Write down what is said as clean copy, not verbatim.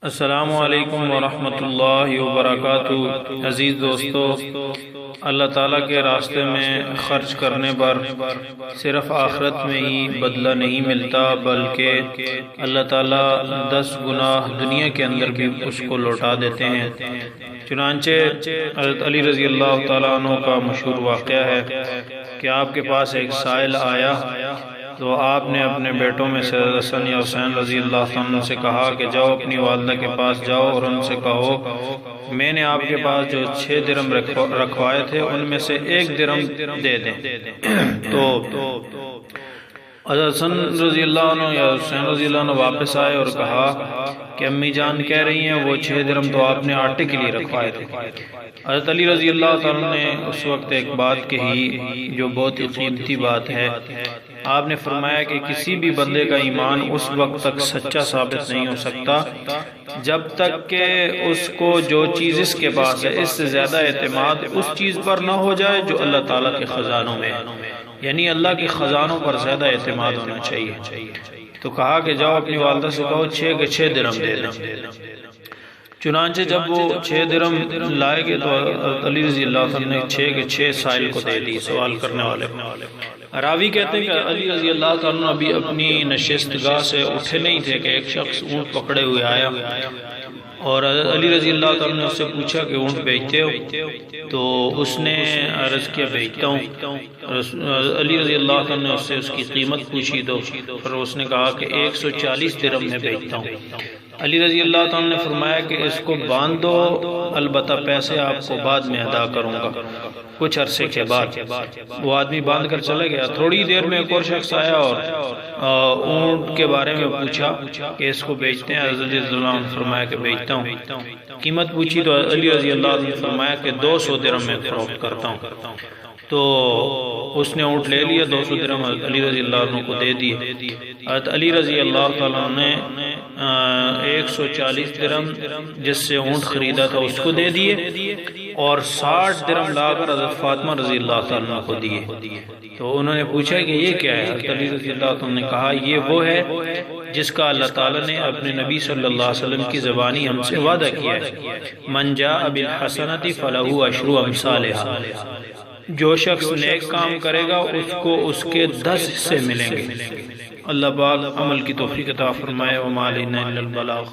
السلام علیکم ورحمۃ اللہ وبرکاتہ۔ عزیز دوستو، اللہ تعالیٰ کے راستے میں خرچ کرنے پر صرف آخرت میں ہی بدلہ نہیں ملتا، بلکہ اللہ تعالیٰ 10 گنا دنیا کے اندر بھی اس کو لوٹا دیتے ہیں۔ چنانچہ حضرت علی رضی اللہ تعالیٰ عنہ کا مشہور واقعہ ہے کہ آپ کے پاس ایک سائل آیا تو آپ نے اپنے بیٹوں میں سے حسن یا حسین رضی اللہ عنہ سے کہا کہ جاؤ اپنی والدہ کے پاس جاؤ اور ان سے کہو میں نے آپ کے پاس جو 6 درم رکھوائے تھے ان میں سے 1 درم دے دیں۔ تو حضرت حسن رضی اللہ عنہ یا حسین رضی اللہ عنہ واپس آئے اور کہا کہ امی جان کہہ رہی ہیں وہ 6 درم تو آپ نے آٹے کے لیے رکھوائے تھے۔ حضرت علی رضی اللہ تعالیٰ نے اس وقت ایک بات کہی جو بہت ہی قیمتی بات ہے۔ آپ نے فرمایا کہ کسی بھی بندے کا ایمان اس وقت تک سچا ثابت نہیں ہو سکتا جب تک کہ اس کو جو چیز اس کے پاس ہے اس سے زیادہ اعتماد اس چیز پر نہ ہو جائے جو اللہ تعالیٰ کے خزانوں میں ہے، یعنی اللہ کے خزانوں پر زیادہ اعتماد ہونا چاہیے۔ تو کہا کہ جاؤ اپنی والدہ سے کہو 6 کے 6 درم دے دیں۔ چنانچہ جب وہ 6 درم لائے گے تو علی رضی اللہ عنہ نے 6 کے 6 سائل کو دے دی، سوال کرنے والے کو۔ راوی کہتے ہیں کہ علی رضی اللہ عنہ ابھی اپنی نشست گاہ سے اٹھے نہیں تھے کہ ایک شخص اونٹ پکڑے ہوئے آیا اور علی رضی اللہ عنہ نے اس سے پوچھا کہ اونٹ بیچتے ہو؟ تو اس نے عرض کیا بیچتا ہوں۔ علی رضی اللہ عنہ نے اس سے اس کی قیمت پوچھی تو پھر اس نے کہا کہ 140 درم میں بیچتا ہوں۔ علی رضی اللہ عنہ نے فرمایا کہ اس کو باندھ دو، البتہ پیسے آپ کو بعد میں ادا کروں گا۔ کچھ عرصے کے بعد وہ آدمی باندھ کر چلا گیا۔ تھوڑی دیر میں ایک اور شخص آیا اور اونٹ کے بارے میں پوچھا کہ اس کو بیچتے ہیں؟ علی رضی اللہ عنہ نے فرمایا کہ بیچتا ہوں۔ قیمت پوچھی تو علی رضی اللہ عنہ نے فرمایا کہ 200 درم میں فروخت کرتا ہوں۔ تو اس نے اونٹ لے لیا، 200 درم علی رضی اللہ عنہ کو دے دیے۔ حضرت علی رضی اللہ تعالیٰ نے 140 درم جس سے اونٹ خریدا تھا اس کو دے دیے اور 60 درم لا کر حضرت فاطمہ رضی اللہ عنہ کو دیے۔ تو انہوں نے پوچھا کہ یہ کیا ہے؟ حضرت علی رضی اللہ عنہ نے کہا یہ وہ ہے جس کا اللہ تعالیٰ نے اپنے نبی صلی اللہ علیہ وسلم کی زبانی ہم سے وعدہ کیا ہے، من جاء بالحسنۃ فلہ عشر امثالھا، جو شخص نیک کام کرے گا اس کو اس کے 10 حصے ملیں گے۔ اللہ پاک عمل کی توفیق عطا فرمائے۔ وما علینا الا البلاغ۔